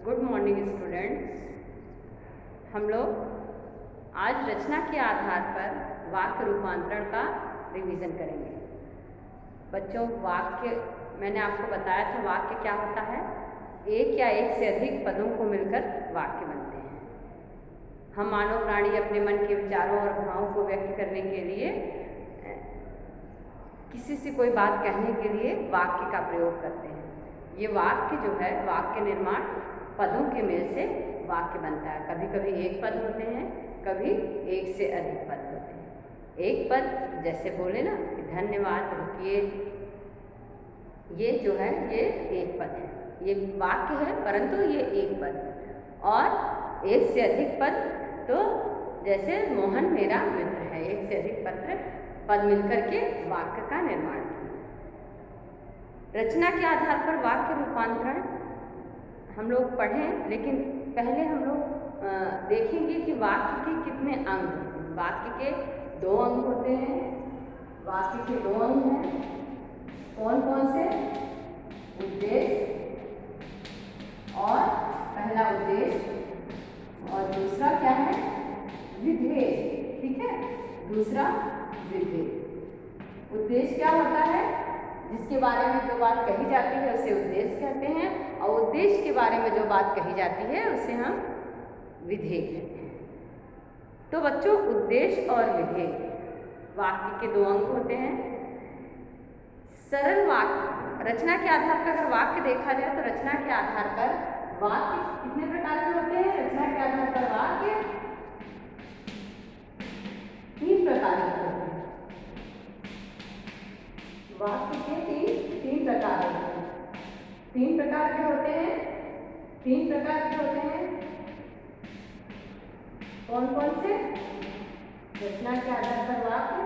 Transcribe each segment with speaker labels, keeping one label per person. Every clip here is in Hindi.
Speaker 1: Good morning students. हम लोग आज रचना के आधार पर वाक्य रूपांतरण का रिवीजन करेंगे। बच्चों, वाक्य मैंने आपको बताया था वाक्य क्या होता है। एक या एक से अधिक पदों को मिलकर वाक्य बनते हैं। हम मानव प्राणी अपने मन के विचारों और भावों को व्यक्त करने के लिए किसी से कोई बात कहने के लिए वाक्य का प्रयोग करते हैं। ये वाक्य जो है, वाक्य निर्माण पदों के मेल से वाक्य बनता है। कभी कभी एक पद होते हैं, कभी एक से अधिक पद होते हैं। एक पद जैसे बोले ना कि धन्यवाद, रुकिए, ये जो है ये एक पद है, ये वाक्य है, परंतु ये एक पद है। और एक से अधिक पद तो जैसे मोहन मेरा मित्र है, एक से अधिक पद मिलकर के वाक्य का निर्माण किया। रचना के आधार पर वाक्य रूपांतरण हम लोग पढ़ें, लेकिन पहले हम लोग देखेंगे कि वाक्य के कितने अंग होते हैं। वाक्य के 2 अंग होते हैं। वाक्य के 2 अंग हैं, कौन कौन से? उद्देश्य, और पहला उद्देश्य और दूसरा क्या है? विधेय। ठीक है, दूसरा विधेय। उद्देश्य क्या होता है? जिसके बारे में जो बात कही जाती है उसे उद्देश्य कहते हैं, और उद्देश्य के बारे में जो बात कही जाती है उसे हम विधेय कहते हैं। तो बच्चों, उद्देश्य और विधेय वाक्य के 2 अंग होते हैं। सरल वाक्य, रचना के आधार पर अगर वाक्य देखा जाए तो रचना के आधार पर वाक्य कितने प्रकार के होते हैं? रचना के आधार पर वाक्य 3 प्रकार के होते हैं। वाक्य के तीन प्रकार होते हैं। 3 प्रकार के होते हैं। 3 प्रकार के होते हैं। कौन कौन से? रचना के आधार पर वाक्य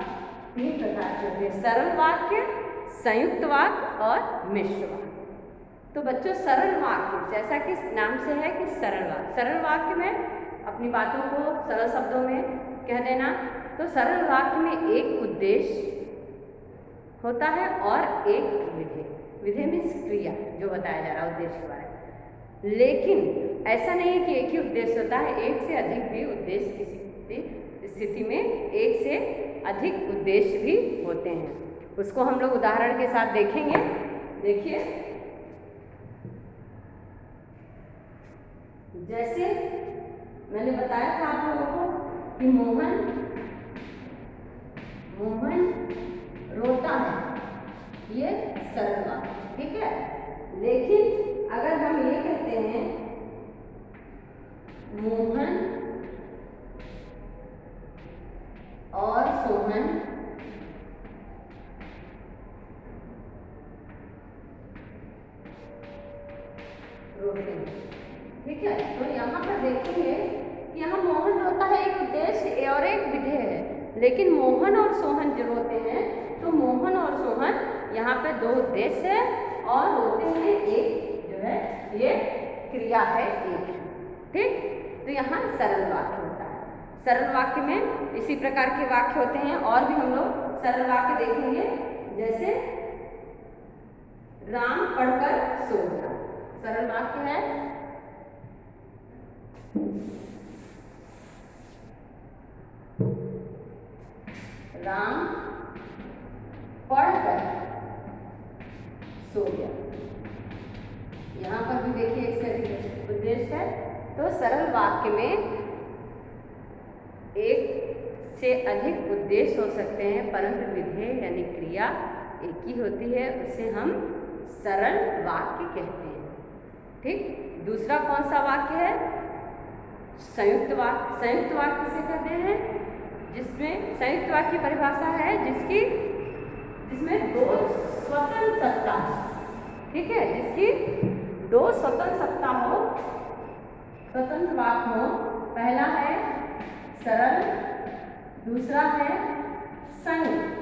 Speaker 1: 3 प्रकार के होते हैं। सरल वाक्य, संयुक्त वाक्य और मिश्र वाक्य। तो बच्चों, सरल वाक्य जैसा कि नाम से है कि सरल वाक्य, सरल वाक्य में अपनी बातों को सरल शब्दों में कह देना। तो सरल वाक्य में एक उद्देश्य होता है और एक विधेय। विधेय मीन्स क्रिया, जो बताया जा रहा है उद्देश्य के बारे में। लेकिन ऐसा नहीं है कि एक ही उद्देश्य होता है, एक से अधिक भी उद्देश्य, किसी स्थिति में एक से अधिक उद्देश्य भी होते हैं। उसको हम लोग उदाहरण के साथ देखेंगे। देखिए, जैसे मैंने बताया था आप लोगों को कि मोहन रोता है, ये सरल वाक्य, ठीक है। लेकिन अगर हम ये कहते हैं मोहन और सोहन रोते हैं, ठीक है। तो यहाँ पर देखेंगे कि यहाँ मोहन रोता है एक उद्देश्य और एक विधेय है। लेकिन मोहन और सोहन जो रोते हैं, तो मोहन और सोहन यहाँ पे 2 उद्देश्य है और रोते हैं एक जो है ये क्रिया है, एक, ठीक। तो यहाँ सरल वाक्य होता है। सरल वाक्य में इसी प्रकार के वाक्य होते हैं, और भी हम लोग सरल वाक्य देखेंगे। जैसे राम पढ़कर सो गया, सरल वाक्य है। राम पढ़कर सो गया। यहाँ पर भी देखिए एक से अधिक उद्देश्य है। तो सरल वाक्य में एक से अधिक उद्देश्य हो सकते हैं, परंतु विधेय यानी क्रिया एक ही होती है, उसे हम सरल वाक्य कहते हैं, ठीक। दूसरा कौन सा वाक्य है? संयुक्त वाक्य। संयुक्त वाक्य किसे कहते हैं? जिसमें संयुक्त वाक्य की परिभाषा है जिसमें 2 स्वतंत्र सत्ता, ठीक है, जिसकी 2 स्वतंत्र सत्ता हो, स्वतंत्र वाक्य हो। पहला है सरल, दूसरा है संयुक्त।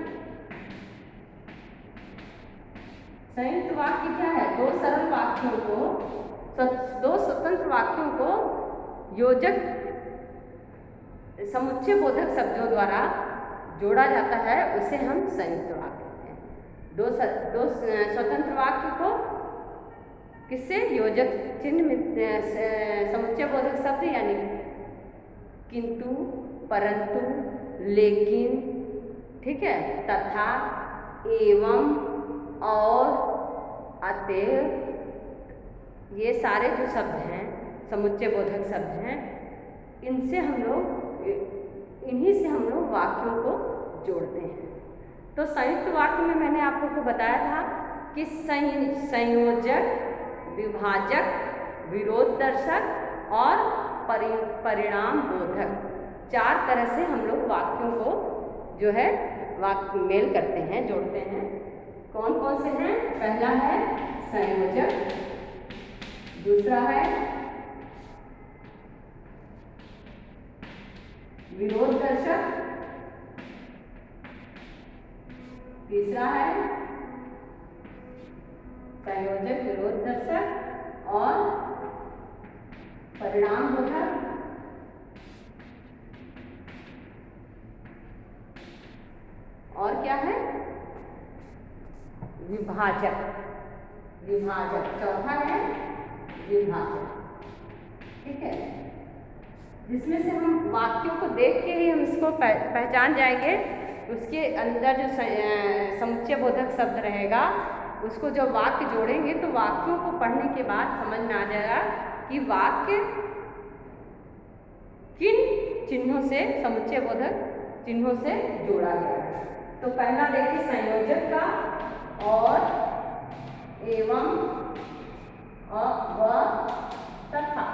Speaker 1: संयुक्त वाक्य क्या है? 2 सरल वाक्यों को, 2 स्वतंत्र वाक्यों को योजक समुच्चय बोधक शब्दों द्वारा जोड़ा जाता है, उसे हम संयुक्त वाक्य कहते हैं। 2 स्वतंत्र वाक्य को किससे? योजक चिन्ह समुच्चय बोधक शब्द यानी किंतु, परंतु, लेकिन, ठीक है, तथा, एवं, और, अतएव, ये सारे जो शब्द हैं समुच्चय बोधक शब्द हैं, इनसे हम लोग इन्हीं से हम लोग वाक्यों को जोड़ते हैं। तो संयुक्त वाक्य में मैंने आप लोग को बताया था कि संयोजक, विभाजक, विरोध दर्शक और परिणाम बोधक, 4 तरह से हम लोग वाक्यों को जो है वाक्य मेल करते हैं, जोड़ते हैं। कौन कौन से हैं? पहला है संयोजक, दूसरा है विरोध दर्शक, तीसरा है संयोजक, विरोध दर्शक और परिणाम बोधक, और क्या है? विभाजक। चौथा है विभाजक, ठीक है। जिसमें से हम वाक्यों को देख के ही हम इसको पहचान जाएंगे। उसके अंदर जो समुच्चय बोधक शब्द रहेगा, उसको जब वाक्य जोड़ेंगे तो वाक्यों को पढ़ने के बाद समझ में आ जाएगा कि वाक्य किन चिन्हों से, समुच्चय बोधक चिन्हों से जोड़ा गया है। तो पहला देखिए संयोजक का, और, एवं, व, तथा,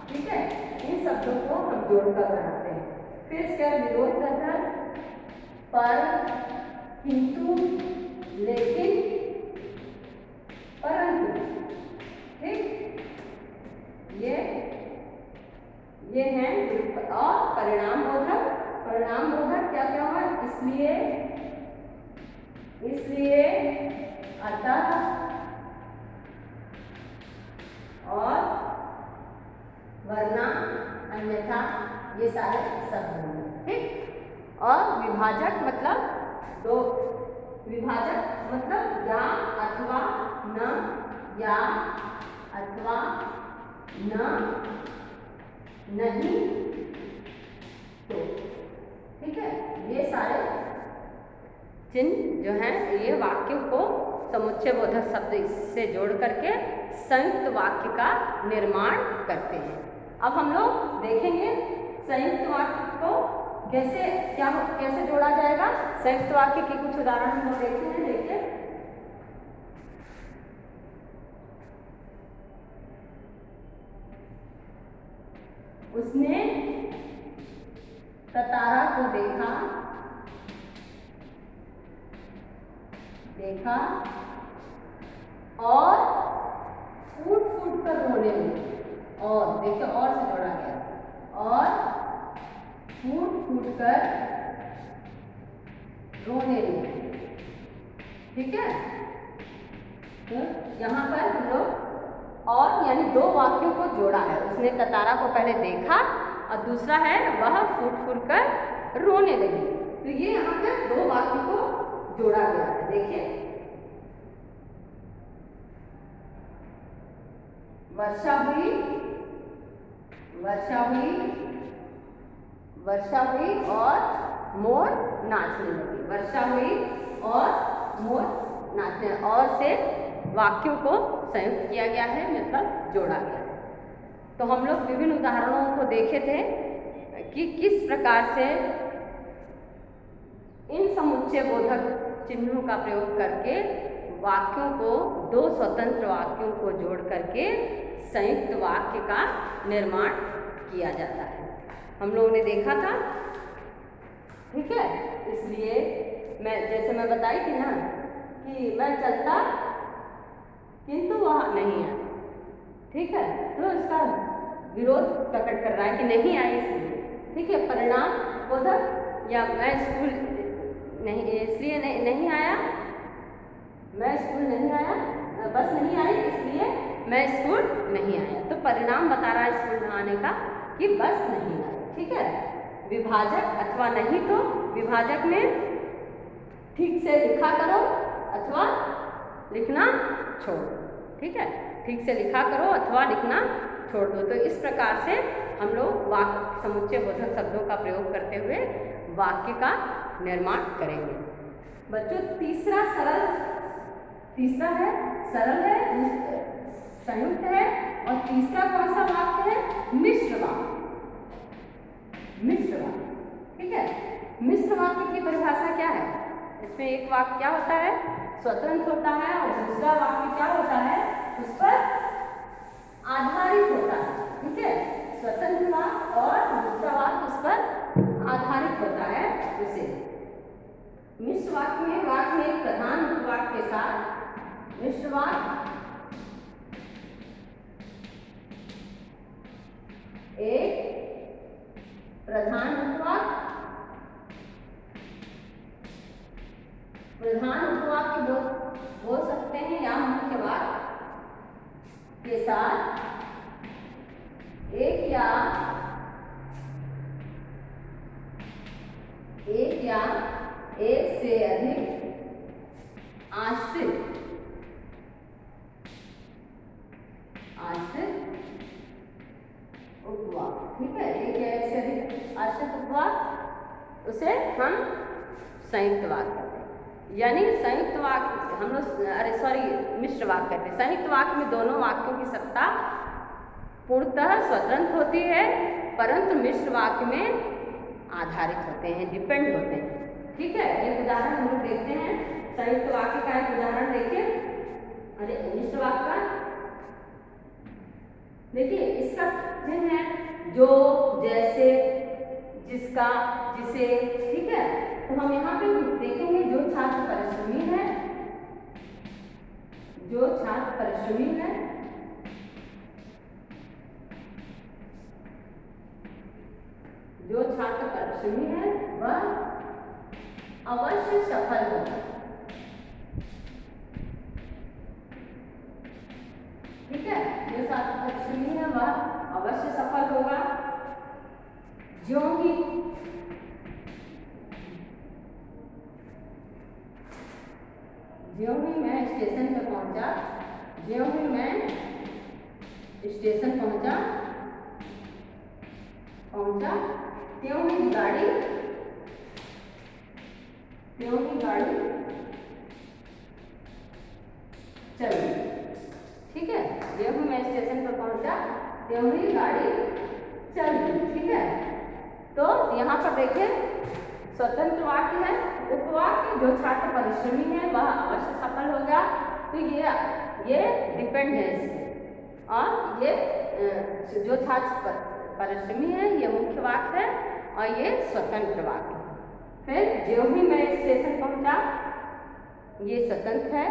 Speaker 1: ठीक है, इन शब्दों को हम जोड़कर बनाते हैं। फिर इसका विरोध दर्शक, पर, किंतु, लेकिन, परंतु, ठीक, ये हैं। और परिणाम बोधक क्या क्या हुआ? इसलिए, अतः, और वरना, अन्यथा, ये सारे शब्द होंगे, ठीक। और विभाजक मतलब या, अथवा, न, या, अथवा, न, नहीं, तो, ठीक है। ये सारे चिन्ह जो हैं ये वाक्यों को समुच्चय बोधक शब्द से जोड़ करके संयुक्त वाक्य का निर्माण करते हैं। अब हम लोग देखेंगे संयुक्त वाक्य को कैसे जोड़ा जाएगा। संयुक्त वाक्य के कुछ उदाहरण हम लोग देखते हैं। देखिए, उसने ततारा को देखा और फूट फूट कर रोने लगी। और देखिए, और से जोड़ा गया, और फूट फूट कर रोने लगी, ठीक है। तो यहाँ पर हम लोग और यानी 2 वाक्यों को जोड़ा है। उसने ततारा को पहले देखा और दूसरा है वह फूट फूट कर रोने लगी। तो ये यहाँ पर 2 वाक्यों को जोड़ा गया है। देखिए, वर्षा हुई और मोर नाचने लगे। वर्षा हुई और मोर नाचने, और से वाक्यों को संयुक्त किया गया है, मतलब जोड़ा गया है। तो हम लोग विभिन्न उदाहरणों को देखे थे कि किस प्रकार से इन समुच्चय बोधक चिन्हों का प्रयोग करके वाक्यों को, 2 स्वतंत्र वाक्यों को जोड़ करके संयुक्त वाक्य का निर्माण किया जाता है। हम लोगों ने देखा था, ठीक है। इसलिए जैसे मैं बताई थी ना कि मैं चलता किंतु वह नहीं आया, ठीक है। तो इसका विरोध प्रकट कर रहा है कि नहीं आई इसलिए, ठीक है। परिणाम बोधक, या मैं स्कूल नहीं, इसलिए नहीं आया, मैं स्कूल नहीं आया, बस नहीं आई इसलिए मैं स्कूल नहीं आया। तो परिणाम बता रहा है स्कूल न आने का कि बस नहीं आई, ठीक है। विभाजक अथवा नहीं तो विभाजक में ठीक से लिखा करो अथवा लिखना छोड़ो, ठीक है। ठीक से लिखा करो अथवा लिखना छोड़ दो। तो इस प्रकार से हम लोग वाक्य समुच्चय बोधक शब्दों का प्रयोग करते हुए वाक्य का निर्माण करेंगे। बच्चों तीसरा है सरल है, संयुक्त है, और तीसरा कौन सा वाक्य है? मिश्र वाक्य। मिश्र वाक्य, ठीक है। मिश्र वाक्य की परिभाषा क्या है? इसमें एक वाक्य क्या होता है? स्वतंत्र होता है, और दूसरा वाक्य क्या होता है? उस पर आधारित होता है, ठीक है। स्वतंत्र वाक्य और दूसरा वाक्य उस पर आधारित होता है। उसे मिश्र वाक्य में एक प्रधान उपवाक्य के साथ मिश्र वाक्य एक प्रधान उपवाक्य बोल सकते हैं, या मुख्य वाक्य के साथ एक या एक से अधिक आश्रित उपवाक्य, ठीक है। एक या एक से अधिक आश्रित उपवाक्य, उसे हम संयुक्त वाक्य कहते हैं। यानी संयुक्त वाक्य हम लोग मिश्र वाक्य कहते हैं। संयुक्त वाक्य में दोनों वाक्यों की सत्ता पूर्णतः स्वतंत्र होती है, परंतु मिश्र वाक्य में आधारित होते हैं, डिपेंड होते हैं, ठीक है। एक उदाहरण हम लोग देखते हैं। संयुक्त वाक्य का एक उदाहरण देखिए। मिश्र वाक्य का देखिए, इसका चिन्ह है जो, जैसे, जिसका, जिसे, ठीक है। तो हम यहाँ पे देखेंगे जो छात्र परिश्रमी है, जो छात्र परिश्रमी है, जो छात्र परिश्रमी है वह अवश्य सफल होगा, ठीक है। जो छात्र परिश्रमी है वह अवश्य सफल होगा। ज्यों ही मैं स्टेशन पर पहुंचा, ज्यों ही मैं स्टेशन पहुंचा, त्यों ही गाड़ी चली, ठीक है। ज्यों ही मैं स्टेशन पर पहुंचा, त्यों ही गाड़ी चली, ठीक है। तो यहाँ पर देखिए स्वतंत्र वाक्य है, उपवाक्य जो छात्र परिश्रमी है वह अवश्य सफल होगा। तो ये डिपेंड है इसमें, और ये जो छात्र परिश्रमी है ये मुख्य वाक्य है, और ये स्वतंत्र वाक्य है। फिर ज्यों ही मैं स्टेशन पहुंचा, ये स्वतंत्र है,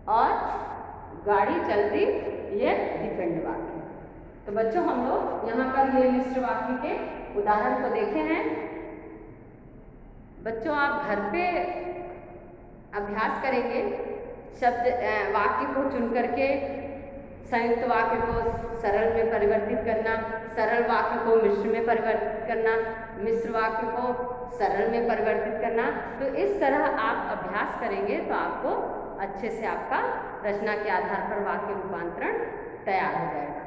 Speaker 1: और गाड़ी चलती ये डिपेंड वाक्य है। तो बच्चों हम लोग यहाँ पर ये मिश्र वाक्य के उदाहरण को देखे हैं। बच्चों आप घर पे अभ्यास करेंगे शब्द वाक्य को चुन करके संयुक्त वाक्य को सरल में परिवर्तित करना, सरल वाक्य को मिश्र में परिवर्तित करना, मिश्र वाक्य को सरल में परिवर्तित करना। तो इस तरह आप अभ्यास करेंगे तो आपको अच्छे से आपका रचना के आधार पर वाक्य रूपांतरण तैयार हो जाएगा।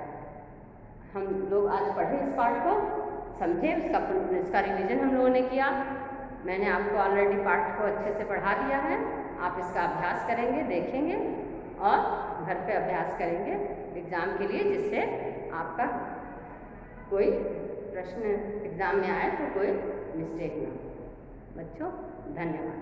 Speaker 1: हम लोग आज पढ़े इस पाठ को, समझे, इसका रिवीजन हम लोगों ने किया। मैंने आपको ऑलरेडी पाठ को अच्छे से पढ़ा दिया है। आप इसका अभ्यास करेंगे, देखेंगे और घर पे अभ्यास करेंगे एग्ज़ाम के लिए, जिससे आपका कोई प्रश्न एग्ज़ाम में आए तो कोई मिस्टेक ना हो। बच्चों धन्यवाद।